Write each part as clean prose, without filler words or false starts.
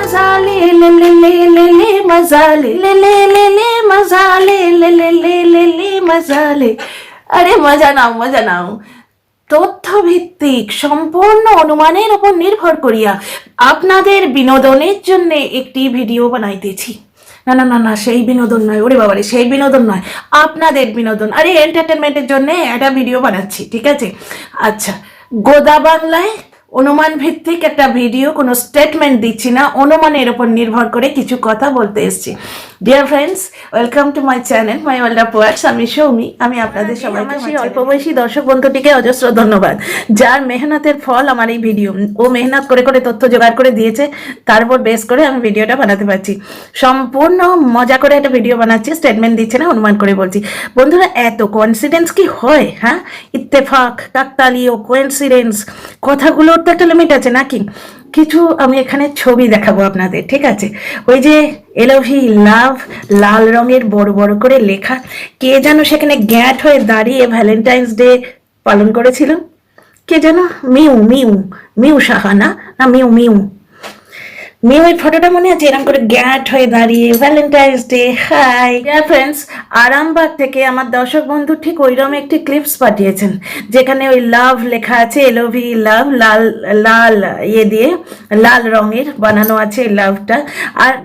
मजा ले ले ले ले ले ले मजा ले ले ले ले ले मजा ले ले ले ले ले ले मजा ले। আরে মজা নাও মজা নাও। তথ্যভিত্তিক সম্পূর্ণ অনুমানের উপর নির্ভর করিয়া আপনাদের বিনোদনের জন্য একটি ভিডিও বানাইতেছি। না না না না, সেই বিনোদন নয়, ওরে বাবারে সেই বিনোদন নয়, আপনাদের বিনোদন, আরে এন্টারটেনমেন্টের জন্য একটা ভিডিও বানাচ্ছি, ঠিক আছে? আচ্ছা, গোদা বাংলায় অনুমান ভিত্তিক একটা ভিডিও, কোনো স্টেটমেন্ট দিচ্ছি না, অনুমানের উপর নির্ভর করে কিছু কথা বলতে এসেছি। Dear friends, welcome to my channel my world of words. আমি সৌমি, আমি আপনাদের সবাইকে, সেই অল্প বয়সী দর্শক বন্ধুটিকে অজস্র ধন্যবাদ, যার মেহনতের ফল আমার এই ভিডিও। ও মেহনত করে করে তথ্য জোগাড় করে দিয়েছে, তার উপর বেস করে আমি ভিডিওটা বানাতে পারছি। সম্পূর্ণ মজা করে একটা ভিডিও বানাচ্ছি, স্টেটমেন্ট দিচ্ছে না, অনুমান করে বলছি। বন্ধুরা, এত কোইন্সিডেন্স কি হয়? হ্যাঁ, ইত্তেফাক, কাকতালীয়, কোইন্সিডেন্স, কথাগুলোর তো একটা লিমিট আছে নাকি? কিছু আমি এখানে ছবি দেখাবো আপনাদের, ঠিক আছে? ওই যে এলভি লাভ লাল রঙের বড় বড় করে লেখা, কে যেন সেখানে গ্যাট হয়ে দাঁড়িয়ে ভ্যালেন্টাইন্স ডে পালন করেছিল, কে যেন? মিউ মিউ মিউ সাহা, না না মিউ মিউ মিউয়ের ফটোটা মনে আছে, এরকম করে গ্যাট হয়ে দাঁড়িয়ে Valentine's day. High dear friends, Arambagh থেকে আমার দর্শক বন্ধু ঠিক ওইরকম একটি ক্লিপস পাঠিয়েছেন, যেখানে ওই লাভ লেখা আছে, এলওভি লাভ, লাল লাল ইয়ে দিয়ে লাল রঙের বানানো আছে লাভটা, আর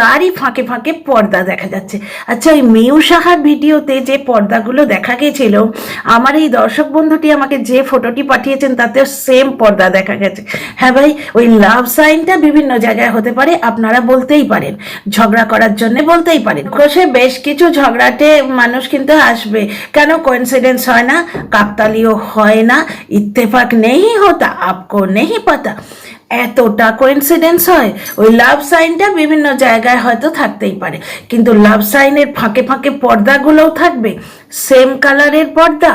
তারই ফাঁকে ফাঁকে পর্দা দেখা যাচ্ছে। আচ্ছা, ওই মিউ সাহার ভিডিওতে যে পর্দাগুলো দেখা গেছিল, আমার এই দর্শক বন্ধুটি আমাকে যে ফটোটি পাঠিয়েছেন তাতেও সেম পর্দা দেখা গেছে। হ্যাঁ ভাই, ওই লাভ সাইনটা বিভিন্ন জায়গায় হতে পারে, আপনারা বলতেই পারেন, ঝগড়া করার জন্য বলতেই পারেন। কোষে বেশ কিছু ঝগড়াটে মানুষ কিন্তু আসবে, কেন কোইন্সিডেন্স হয় না, কাকতালীয় হয় না, ইত্তেফাক নেই হতা, আপকো নেই পাতা, এতটা কোইন্সিডেন্স হয়। ওই লাভ সাইনটা বিভিন্ন জায়গায় হয়তো থাকতেই পারে, কিন্তু লাভ সাইনের ফাঁকে ফাঁকে পর্দাগুলোও থাকবে, সেম কালারের পর্দা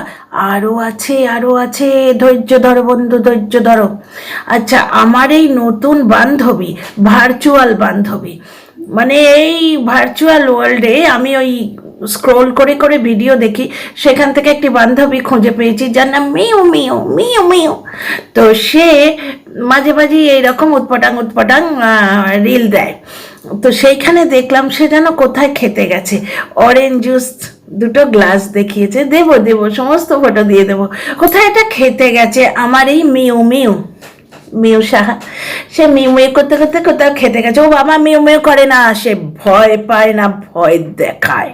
আরও আছে, আরও আছে। ধৈর্য ধরো বন্ধু, ধৈর্য ধরো। আচ্ছা, আমার এই নতুন বান্ধবী, ভার্চুয়াল বান্ধবী, মানে এই ভার্চুয়াল ওয়ার্ল্ডে আমি ওই স্ক্রোল করে করে ভিডিও দেখি, সেখান থেকে একটি বান্ধবী খুঁজে পেয়েছি যার নাম মিউ মিউ মিউ মিউ। তো সে মাঝে মাঝে এইরকম উৎপটাং উৎপটাং রিল দেয়। তো সেইখানে দেখলাম সে যেন কোথায় খেতে গেছে, অরেঞ্জ জুস দুটো গ্লাস দেখিয়েছে, দেবো দেবো সমস্ত ফটো দিয়ে দেবো, কোথায় এটা খেতে গেছে আমার এই মিউ মিউ মিউ সাহা। সে মিউ মিউ করতে করতে কোথাও খেতে গেছে। ও বাবা, মিউ মিউ করে না, সে ভয় পায় না, ভয় দেখায়।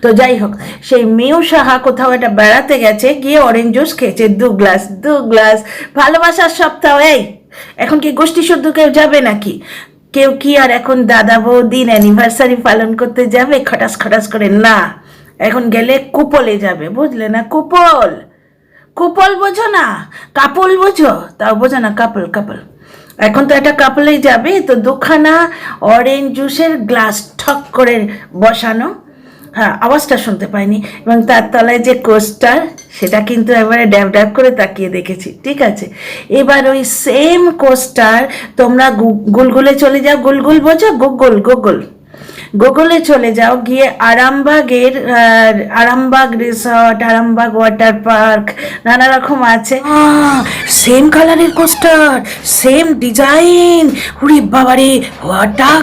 তো যাই হোক, সেই মিউ সাহা কোথাও একটা বেড়াতে গেছে, গিয়ে অরেঞ্জ জুস খেয়েছে দু গ্লাস। ভালোবাসার সপ্তাহ, এই এখন কি গোষ্ঠী শুদ্ধ কেউ যাবে নাকি? কেউ কি আর এখন দাদা বৌদিন অ্যানিভার্সারি পালন করতে যাবে খটাস খটাস করে? না, এখন গেলে কুপলে যাবে, বুঝলে না? কুপল কুপল বোঝো না, কাপল বোঝো? তাও বোঝো না, কাপল কাপল। এখন তো একটা কাপলেই যাবে, তো দুখানা অরেঞ্জ জুসের গ্লাস ঠক করে বসানো, হ্যাঁ আওয়াজটা শুনতে পাইনি, এবং তার তলায় যে কোস্টার, সেটা কিন্তু এবারে ড্যাব ড্যাব করে তাকিয়ে দেখেছি, ঠিক আছে? এবার ওই সেম কোস্টার তোমরা গুলগুলে চলে যাও, গুলগুল বোঝো? গুগলে চলে যাও, গিয়ে Arambagh resort, Arambagh water park, নানা রকম আছে, সেম কালারের কোস্টার, সেম ডিজাইন। ওরে বাবারে, হোয়াট আ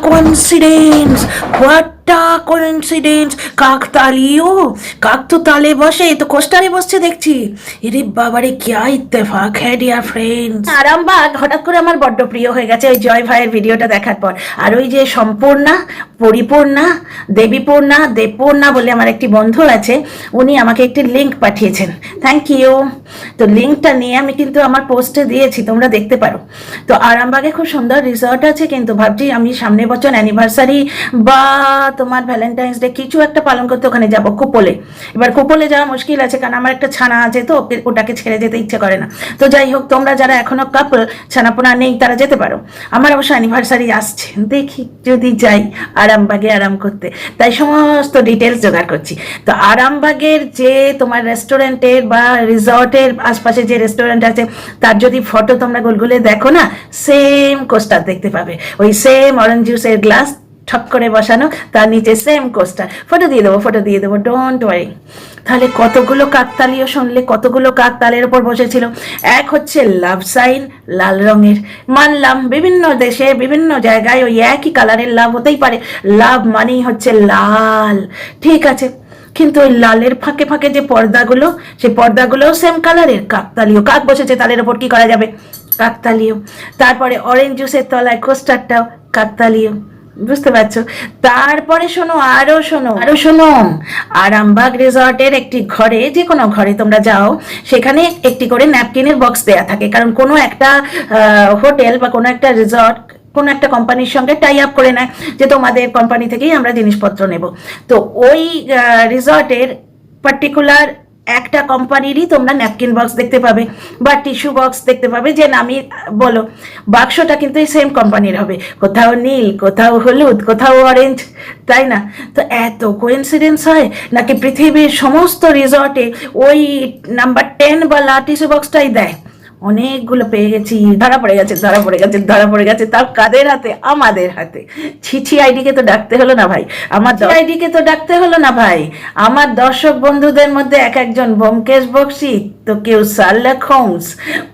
কোইন্সিডেন্স, কাকতালীয়, কাক তো তালে বসে, তো কোস্টারে বসছে দেখছি। এরে বাবারে, ক্যা ইত্তেফাক হ্যাঁ ডিয়ার ফ্রেন্ডস। আরামবাগ হঠাৎ করে আমার বড্ড প্রিয় হয়ে গেছে ওই জয় ভাইয়ের ভিডিওটা দেখার পর। আর ওই যে সম্পূর্ণা, পরিপূর্ণা, দেবপূর্ণা বলে আমার একটি বন্ধু আছে, উনি আমাকে একটি লিঙ্ক পাঠিয়েছেন, থ্যাংক ইউ। তো লিঙ্কটা নিয়ে আমি কিন্তু আমার পোস্টে দিয়েছি, তোমরা দেখতে পারো। তো আরামবাগে খুব সুন্দর রিসর্ট আছে, কিন্তু ভাবছি আমি সামনের বছর অ্যানিভার্সারি বা তোমার ভ্যালেন্টাইন্স ডে কিছু একটা পালন করতে ওখানে যাবো, কুপলে। এবার কুপলে যাওয়া মুশকিল আছে, কারণ আমার একটা ছানা আছে, তো ওটাকে ছেড়ে যেতে ইচ্ছে করে না। তো যাই হোক, তোমরা যারা এখনো কাপল, ছানাপোনা নেই, তারা যেতে পারো। আমার অবশ্য অ্যানিভার্সারি আসছে, দেখি যদি যাই আরামবাগে আরাম করতে, তাই সমস্ত ডিটেলস জোগাড় করছি। তো আরামবাগের যে তোমার রেস্টুরেন্টের বা রিসর্টের আশপাশে যে রেস্টুরেন্ট আছে, তার যদি ফটো তোমরা গুলগুলে দেখো না, সেম কোস্টার দেখতে পাবে, ওই সেম অরেঞ্জ জুসের গ্লাস, ঠক করে বসানো, তার নিচে সেম কোস্টার। ফটো দিয়ে দেবো, ডোন্ট ওয়ারি। তাহলে কতগুলো কাকতালীয় শুনলে, কতগুলো কাকতালের ওপর বসেছিল। এক হচ্ছে লাভ সাইন, লাল রঙের, মানলাম বিভিন্ন দেশে বিভিন্ন জায়গায় ওই একই কালারের লাভ হতেই পারে, লাভ মানেই হচ্ছে লাল, ঠিক আছে। কিন্তু ওই লালের ফাঁকে ফাঁকে যে পর্দাগুলো, সেই পর্দাগুলোও সেম কালারের, কাকতালীয়। কাক বসেছে তালের ওপর, কি করা যাবে, কাকতালীয়। তারপরে অরেঞ্জ জুসের তলায় কোস্টারটাও কাকতালীয়, বুঝতে পারছো। তারপরে শোনো, আরো শোনো, আরামবাগ রিসর্টের একটি ঘরে, যে কোনো ঘরে তোমরা যাও, সেখানে একটি করে ন্যাপকিনের বক্স দেয়া থাকে, কারণ কোনো একটা হোটেল বা কোনো একটা রিসর্ট কোনো একটা কোম্পানির সঙ্গে টাই আপ করে নেয় যে তোমাদের কোম্পানি থেকেই আমরা জিনিসপত্র নেব। তো ওই রিসর্টের পার্টিকুলার একটা কোম্পানিরই তোমরা ন্যাপকিন বক্স দেখতে পাবে বা টিস্যু বক্স দেখতে পাবে, যে নামি বলো, বাক্সটা কিন্তু এই সেম কোম্পানির হবে, কোথাও নীল, কোথাও হলুদ, কোথাও অরেঞ্জ, তাই না? তো এত কোইন্সিডেন্স হয় নাকি পৃথিবীর সমস্ত রিসর্টে ওই নাম্বার 10 বা টিস্যু বক্সটাই দেয়? অনেকগুলো পেয়ে গেছি, ধরা পড়ে গেছে। তাও কাদের হাতে? আমাদের হাতে। ছিছি আইডিকে তো ডাকতে হলো না ভাই, আমার দর্শক বন্ধুদের মধ্যে এক একজন ব্যোমকেশ বক্সি, তো কেউ শার্লক হোমস,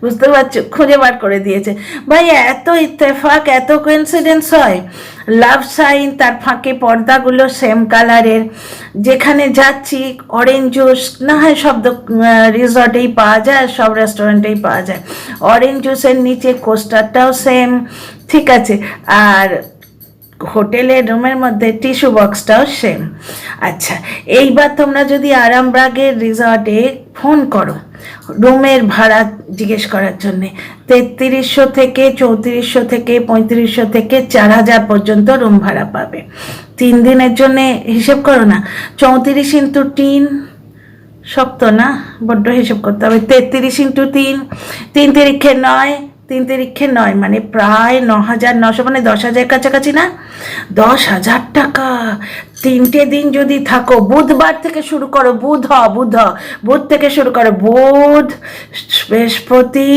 বুঝতে পারছো, খুঁজে বার করে দিয়েছে। ভাই এত ইত্তেফাক, এত কোইন্সিডেন্স হয়। লাভ সাইন, তার ফাঁকে পর্দাগুলো সেম কালারের। যেখানে যাচ্ছি অরেঞ্জ জুস, না হয় সব রিসর্টেই পাওয়া যায়, সব রেস্টুরেন্টেই পাওয়া যায়, অরেঞ্জ জুসের নিচে কোস্টারটাও সেম, ঠিক আছে। আর হোটেলের রুমের মধ্যে টিস্যু বক্সটাও সেম। আচ্ছা, এইবার তোমরা যদি আরামবাগের রিসর্টে ফোন করো রুমের ভাড়া জিজ্ঞেস করার জন্যে, 3300 থেকে 3400 থেকে 3500 থেকে 4000 পর্যন্ত রুম ভাড়া পাবে 3 দিনের জন্যে। হিসেব করো না, 34 ইন্টু 3, শক্ত না, বড্ড হিসেব করতে হবে। 33 ইন্টু 3, 3 তিরিক্ষে 9, 3 তিরিক্ষে 9 মানে প্রায় 9900, মানে 10,000 কাছাকাছি না? 10,000 টাকা 3টে দিন যদি থাকো। বুধবার থেকে শুরু করো, বুধ থেকে শুরু করো, বুধ, বৃহস্পতি,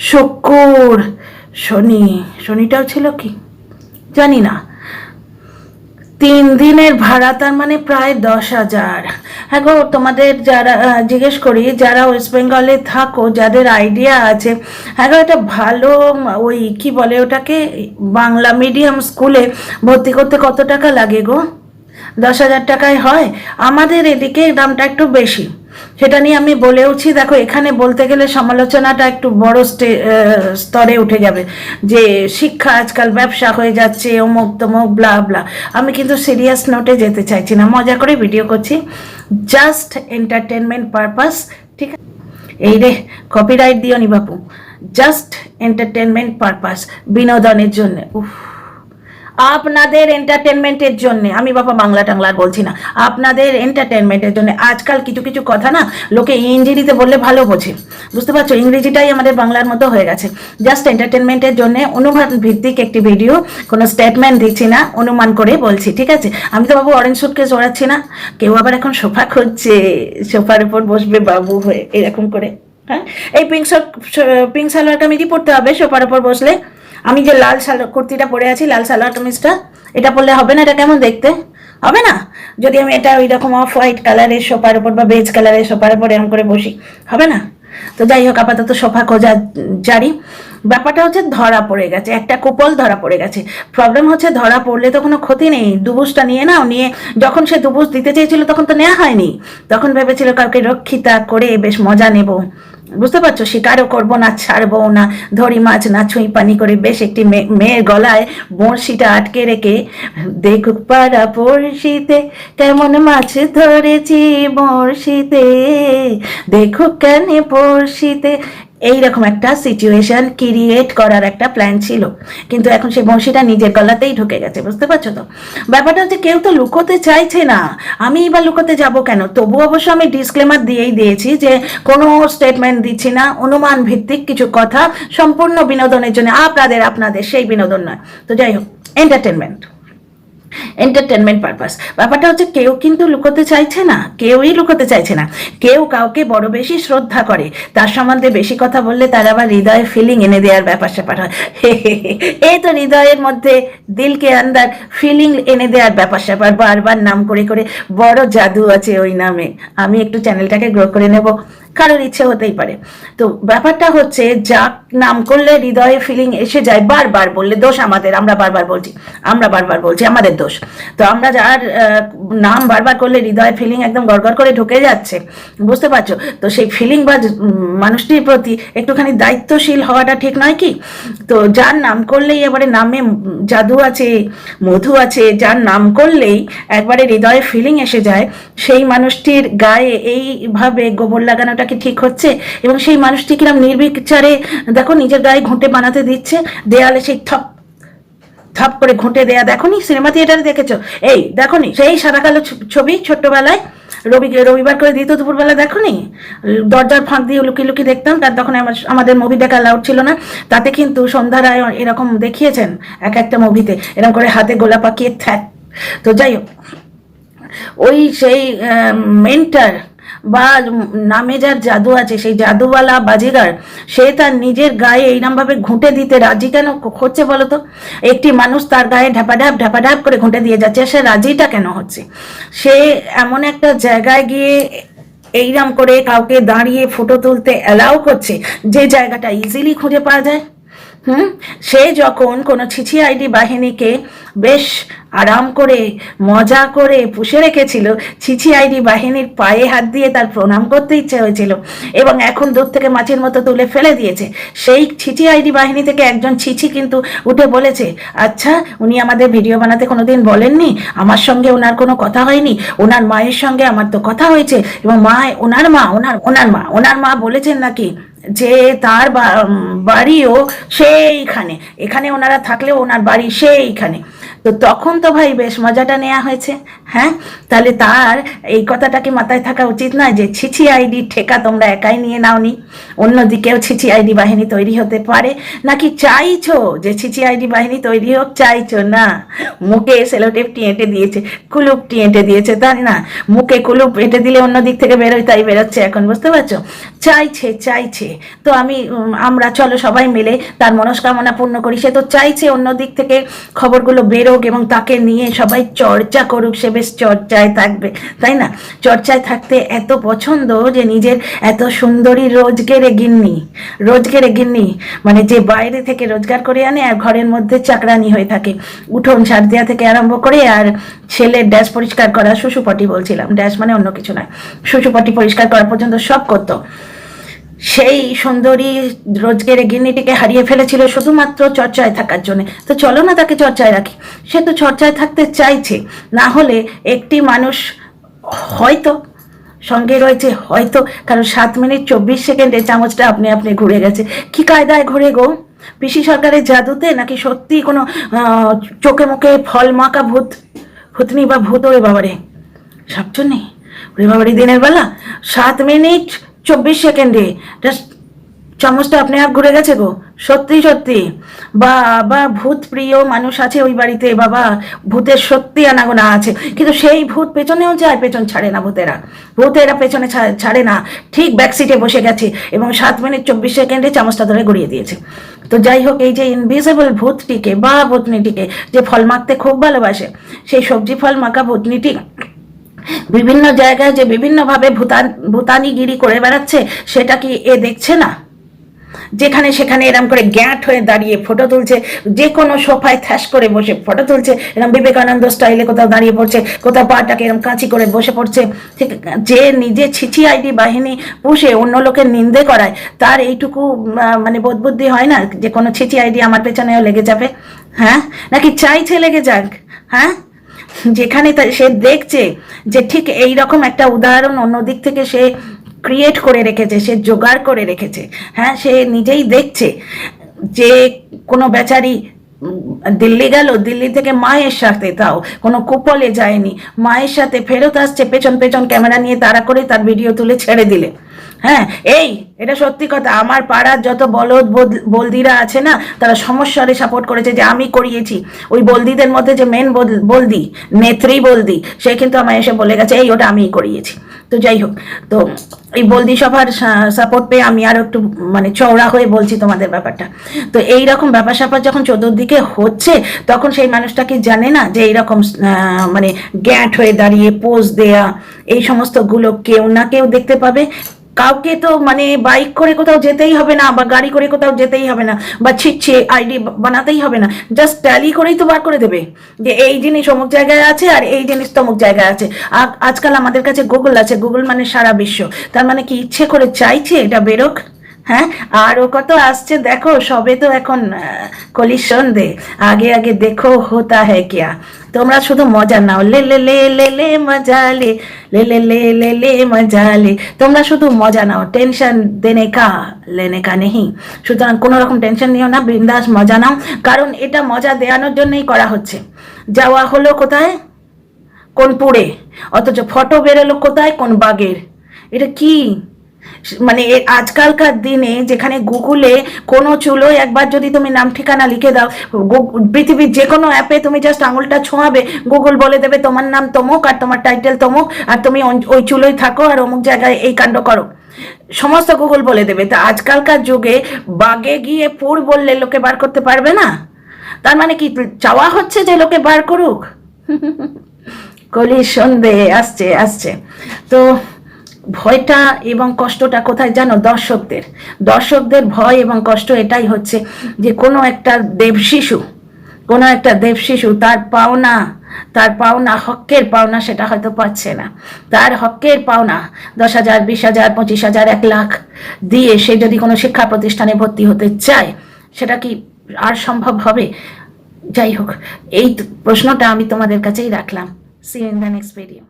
শুক্র, শনিটাও ছিল কি জানি না। 3 দিনের ভাড়া, তার মানে প্রায় 10,000। হ্যাঁ গো, তোমাদের যারা জিজ্ঞেস করি, যারা ওয়েস্ট বেঙ্গলে থাকো, যাদের আইডিয়া আছে, হ্যাঁ গো, এটা ভালো ওই কি বলে ওটাকে, বাংলা মিডিয়াম স্কুলে ভর্তি করতে কত টাকা লাগে গো? 10,000 টাকায় হয়? আমাদের এদিকে দামটা একটু বেশি, সেটা নিয়ে আমি বলেওছি। দেখো, এখানে বলতে গেলে সমালোচনাটা একটু বড় স্তরে উঠে যাবে, যে শিক্ষা আজকাল ব্যবসা হয়ে যাচ্ছে, অমুক তমুক ব্লা ব্লা। আমি কিন্তু সিরিয়াস নোটে যেতে চাইছি না, মজা করে ভিডিও করছি, জাস্ট এন্টারটেনমেন্ট পারপাস, ঠিক আছে? এই রে, কপিরাইট দিও নি বাপু, জাস্ট এন্টারটেনমেন্ট পারপাস, বিনোদনের জন্য। আপনাদের এন্টারটেনমেন্টের জন্য, আমি বাবা বাংলা টাংলা বলছি না, আপনাদের এন্টারটেনমেন্টের জন্য। আজকাল কিছু কিছু কথা না লোকে ইংরেজিতে বললে ভালো বোঝে, বুঝতে পারছো, ইংরেজিটাই আমাদের বাংলার মতো হয়ে গেছে। জাস্ট এন্টারটেনমেন্টের জন্য অনুমান ভিত্তিক একটি ভিডিও, কোনো স্টেটমেন্ট দিচ্ছি না, অনুমান করে বলছি, ঠিক আছে? আমি তো বাবু অরেঞ্জ সুটকেস ওড়াচ্ছি না। কেউ আবার এখন সোফা খুঁজছে, সোফার উপর বসবে বাবু হয়ে, এরকম করে। হ্যাঁ, এই পিঙ্ক সালোয়ার কামিজই পড়তে হবে সোফার উপর বসলে। আমি যে লাল কুর্তিটা পরে আছি, লাল সালোয়ার কামিজটা, এটা পরলে হবে না? এটা কেমন দেখতে হবে না? যদি আমি এটা ওই রকম অফ হোয়াইট কালারের সোফার উপর বা বেজ কালারের সোফার উপর এরকম করে বসি, হবে না? তো যাই হোক, আপাতত সোফা খোঁজা জারি। ব্যাপারটা হচ্ছে ধরা পড়ে গেছে, একটা কুপল ধরা পড়ে গেছে। প্রবলেম হচ্ছে, ধরা পড়লে তো কোনো ক্ষতি নেই, দুবুসটা নিয়ে নাও, নিয়ে যখন সে দুবুস দিতে চেয়েছিল তখন তো নেওয়া হয়নি, তখন ভেবেছিল কাউকে রক্ষিতা করে বেশ মজা নেব, বুঝতে পারছো, শিকারও করবো না, ছাড়বো না, ধরি মাছ না ছুঁই পানি করে বেশ একটি মেয়ের গলায় বড়শিটা আটকে রেখে, দেখুক পাড়া পড়শিতে কেমন মাছ ধরেছি বড়শিতে, দেখুক কেন পড়শিতে, এইরকম একটা সিচুয়েশন ক্রিয়েট করার একটা প্ল্যান ছিল, কিন্তু এখন সেই বংশীটা নিজের গলাতেই ঢুকে গেছে, বুঝতে পারছো তো? ব্যাপারটা হচ্ছে, কেউ তো লুকোতে চাইছে না, আমি এবার লুকোতে যাব কেন? তবু অবশ্য আমি ডিসক্লেমার দিয়েই দিয়েছি যে কোনো স্টেটমেন্ট দিচ্ছি না, অনুমান ভিত্তিক কিছু কথা, সম্পূর্ণ বিনোদনের জন্য, আপনাদের সেই বিনোদন নয়। তো যাই হোক, এন্টারটেনমেন্ট। Entertainment purpose. ব্যাপারটা হচ্ছে কেউ কিন্তু লুকোতে চাইছে না, কেউই লুকোতে চাইছে না। কেউ কাউকে বড় বেশি শ্রদ্ধা করে, তার সম্বন্ধে বেশি কথা বললে তার আবার হৃদয়ে ফিলিং এনে দেওয়ার ব্যাপার স্যাপার হয়। এই তো হৃদয়ের মধ্যে দিলকে আন্দার ফিলিং এনে দেওয়ার ব্যাপার স্যাপার, বারবার নাম করে করে। বড় জাদু আছে ওই নামে। আমি একটু চ্যানেলটাকে গ্রো করে নেব, কারোর ইচ্ছে হতেই পারে। তো ব্যাপারটা হচ্ছে যা নাম করলে হৃদয়ে ফিলিং এসে যায়, বারবার বললে দোষ আমাদের, আমরা বারবার বলছি আমাদের দোষ। তো আমরা যার নাম বারবার করলে হৃদয়ে ফিলিং একদম গড়গড় করে ঢুকে যাচ্ছে, বুঝতে পারছো? তো সেই ফিলিং বা মানুষটির প্রতি একটুখানি দায়িত্বশীল হওয়াটা ঠিক নয় কি? তো যার নাম করলেই এবারে নামে জাদু আছে, মধু আছে, যার নাম করলেই একবারে হৃদয়ে ফিলিং এসে যায়, সেই মানুষটির গায়ে এইভাবে গোবর লাগানোটা কি ঠিক হচ্ছে? এবং সেই মানুষটি কিরম নির্বিচারে দেখো নিজের গায়ে ঘুঁটে বানাতে দিচ্ছে, দেয়ালে সেই থপ থপ করে ঘুঁটে দেয়া। দেখোনি সিনেমা থিয়েটারে দেখেছো? এই দেখোনি সেই সাদা কালো ছবি ছোট্টবেলায় রবিবার করে দিত দুপুরবেলা, দেখোনি? দরজার ফাঁক দিয়ে লুকিয়ে লুকিয়ে দেখতাম, তার তখন আমাদের মুভি দেখা অ্যালাউড ছিল না। তাতে কিন্তু সন্ধ্যা রায় এরকম দেখিয়েছেন এক একটা মুভিতে, এরকম করে হাতে গোলা পাকিয়ে থ্যাক। তো যাই হোক, ওই সেই মেন্টার বা নামে যার জাদু আছে, সেই জাদুওয়ালা বাজিগার, সে তার নিজের গায়ে এইরকমভাবে ঘুঁটে দিতে রাজি কেন হচ্ছে বলো তো? একটি মানুষ তার গায়ে ঢাপাঢাপ করে ঘুঁটে দিয়ে যাচ্ছে, সে রাজিটা কেন হচ্ছে? সে এমন একটা জায়গায় গিয়ে এইরকম করে কাউকে দাঁড়িয়ে ফটো তুলতে অ্যালাউ করছে, যে জায়গাটা ইজিলি খুঁজে পাওয়া যায়। সে যখন কোনো ছিছি আইডি বাহিনীকে বেশ আরাম করে মজা করে পুষে রেখেছিল, ছিছি আইডি বাহিনীর পায়ে হাত দিয়ে তার প্রণাম করতে ইচ্ছে হয়েছিল, এবং এখন দূর থেকে মাছির মতো তুলে ফেলে দিয়েছে। সেই ছিছি আইডি বাহিনী থেকে একজন ছিছি কিন্তু উঠে বলেছে, আচ্ছা উনি আমাদের ভিডিও বানাতে কোনোদিন বলেননি, আমার সঙ্গে ওনার কোনো কথা হয়নি, ওনার মায়ের সঙ্গে আমার তো কথা হয়েছে, এবং ওনার মা বলেছেন নাকি যে তার বাড়িও সেইখানে, এখানে ওনারা থাকলেও ওনার বাড়ি সেইখানে। তো তখন তো ভাই বেশ মজাটা নেওয়া হয়েছে। হ্যাঁ, তাহলে তার এই কথাটা কি মাথায় থাকা উচিত নয় যে ছিছি আইডি ঠেকা তোমরা একাই নিয়ে নাওনি, অন্যদিকেও ছিছি আইডি বাহিনী তৈরি হতে পারে? নাকি চাইছো যে ছিছি আইডি বাহিনী তৈরি হোক? চাইছো না, মুখে সেলোটেপটি এঁটে দিয়েছে, কুলুপটি এঁটে দিয়েছে, তাই না? মুখে কুলুপ এঁটে দিলে অন্য দিক থেকে বেরোয়, তাই বেরোচ্ছে এখন, বুঝতে পারছো? চাইছে। তো আমরা চলো সবাই মিলে তার মনস্কামনা পূর্ণ করি। সে তো চাইছে অন্য দিক থেকে খবরগুলো বেরোক এবং তাকে নিয়ে সবাই চর্চা করুক, সে বেশ চর্চায় থাকবে, তাই না? চর্চায় থাকতে এত পছন্দ যে নিজের এত সুন্দরী রোজগেরে গিন্নি, মানে যে বাইরে থেকে রোজগার করে আনে আর ঘরের মধ্যে চাকরানি হয়ে থাকে, উঠোন ঝাড় দেওয়া থেকে আরম্ভ করে আর ছেলের ড্যাশ পরিষ্কার করা, শুশুপটি বলছিলাম, ড্যাশ মানে অন্য কিছু নয়, শুশুপটি পরিষ্কার করা পর্যন্ত সব করতো। সেই সুন্দরী রোজগের গিন্নিটিকে হারিয়ে ফেলেছিল শুধুমাত্র চর্চায় থাকার জন্য। তো চলো না তাকে চর্চায় রাখি। সে তো চর্চায় থাকতে চাইছে, না হলে একটি মানুষ হয়তো সঙ্গে রয়েছে, হয়তো কারণ 7 মিনিট 24 সেকেন্ডে চামচটা আপনি ঘুরে গেছে। কি কায়দায় ঘুরে গো? পিসি সরকারের জাদুতে, নাকি সত্যি কোনো চোখে মুখে ফল মাখা ভূতনি বা ভূত? ওরে বাবারে, সাপচুন্নি, ওরে বাবারে, দিনের বেলা 7 মিনিট 24 সেকেন্ডে চামচটা ঘুরে গেছে গো, সত্যি। বা ভূত প্রিয় মানুষ আছে ওই বাড়িতে, বাবা ভূতের সত্যি আনাগোনা আছে, কিন্তু সেই ভূত পেছনেও যায়, পেছন ছাড়ে না ভূতেরা পেছনে ছাড়ে না, ঠিক ব্যাক সিটে বসে গেছে এবং 7 মিনিট 24 সেকেন্ডে চামচটা ধরে গড়িয়ে দিয়েছে। তো যাই হোক, এই যে ইনভিজিবল ভূতটিকে বা ভূতনিটিকে যে ফল মাখতে খুব ভালোবাসে, সেই সবজি ফল মাখা ভূতনিটি বিভিন্ন জায়গায় যে বিভিন্নভাবে ভূতানিগিরি করে বেড়াচ্ছে, সেটা কি এ দেখছে না? যেখানে সেখানে এরম করে গ্যাট হয়ে দাঁড়িয়ে ফটো তুলছে, যে কোনো সোফায় থ্যাস করে বসে ফটো তুলছে, এরম বিবেকানন্দ স্টাইলে কোথাও দাঁড়িয়ে পড়ছে, কোথাও পাটাকে এরম কাঁচি করে বসে পড়ছে। ঠিক, যে নিজে ছিছি আইডি বাহিনী পুষে অন্য লোকের নিন্দে করায়, তার এইটুকু মানে বোধবুদ্ধি হয় না যে কোনো ছিছি আইডি আমার পেছনেও লেগে যাবে? হ্যাঁ, নাকি চাইছে লেগে যাক? হ্যাঁ, যেখানে সে দেখছে যে ঠিক এই রকম একটা উদাহরণ অন্য দিক থেকে সে ক্রিয়েট করে রেখেছে, সে জোগাড় করে রেখেছে। হ্যাঁ, সে নিজেই দেখছে যে কোনো বেচারি দিল্লি গেল, দিল্লি থেকে মায়ের সাথে, তাও কোনো কুপলে যায়নি, মায়ের সাথে ফেরত আসছে, পেছন ক্যামেরা নিয়ে তাড়া করে তার ভিডিও তুলে ছেড়ে দিলে। হ্যাঁ, এটা সত্যি কথা। আমার পাড়ার যত বলদিরা আছে না, তারা সমস্যারে সাপোর্ট করেছে যে আমি করিয়েছি। ওই বলদিদের মধ্যে যে মেন বলদি, নেত্রী বলদি, সে কিন্তু আমায় এসে বলে গেছে ওটা আমিই করিয়েছি। তো যাই হোক, তো এই বলদি সভার সাপোর্ট পেয়ে আমি আরো একটু মানে চওড়া হয়ে বলছি তোমাদের ব্যাপারটা। তো এইরকম ব্যাপার স্যাপার যখন চতুর্দিকে হচ্ছে, তখন সেই মানুষটা কি জানে না যে এইরকম মানে গ্যাট হয়ে দাঁড়িয়ে পোজ দেয়া, এই সমস্ত গুলো কেউ না কেউ দেখতে পাবে। কাউকে তো মানে বাইক করে কোথাও যেতেই হবে না, বা গাড়ি করে কোথাও যেতেই হবে না, বা ছিটছে আইডি বানাতেই হবে না, জাস্ট ট্যালি করেই তো বার করে দেবে যে এই জিনিস অমুক জায়গায় আছে আর এই জিনিস তমুক জায়গায় আছে। আজকাল আমাদের কাছে গুগল আছে, গুগল মানে সারা বিশ্ব। তার মানে কি ইচ্ছে করে চাইছে এটা বেরোক? হ্যাঁ, আরও কত আসছে দেখো। সবে তো এখন কলির সন্ধে, আগে আগে দেখো হোতা হ্যায় কিয়া। তোমরা শুধু মজা নাও, লে লে লে লে লে মজা লে লে লে লে লে লে মজা লে। তোমরা শুধু মজা নাও, টেনশন দেনে কা লেনে কা নেই। সুতরাং কোনো রকম টেনশন নিও না, বিন্দাস মজা নাও, কারণ এটা মজা দেওয়ানোর জন্যই করা হচ্ছে। যাওয়া হলো কোথায়? কোন পুড়ে, অথচ ফটো বেরোলো কোথায়? কোন বাগের। এটা কি মানে? আজকালকার দিনে যেখানে গুগলে কোনো চুলোয় একবার যদি তুমি নাম ঠিকানা লিখে দাও, পৃথিবীর যে কোনো অ্যাপে তুমি জাস্ট আঙুলটা ছোঁয়াবে, গুগল বলে দেবে তোমার নাম তমুক আর তোমার টাইটেল তমুক, আর তুমি ওই চুলোয় থাকো আর অমুক জায়গায় এই কাণ্ড করো, সমস্ত গুগল বলে দেবে। তা আজকালকার যুগে বাগে গিয়ে পুর বললে লোকে বার করতে পারবে না? তার মানে কি চাওয়া হচ্ছে যে লোকে বার করুক? কলির সন্ধে আসছে আসছে। তো ভয়টা এবং কষ্টটা কোথায় জানো? দর্শকদের ভয় এবং কষ্ট এটাই হচ্ছে যে কোনো একটা দেবশিশু তার পাওনা হকের পাওনা সেটা হয়তো পাচ্ছে না। তার হকের পাওনা 10,000, 20,000, 25,000, 1 লাখ দিয়ে সে যদি কোনো শিক্ষা প্রতিষ্ঠানে ভর্তি হতে চায়, সেটা কি আর সম্ভব হবে? যাই হোক, এই প্রশ্নটা আমি তোমাদের কাছেই রাখলাম। See you in the next video.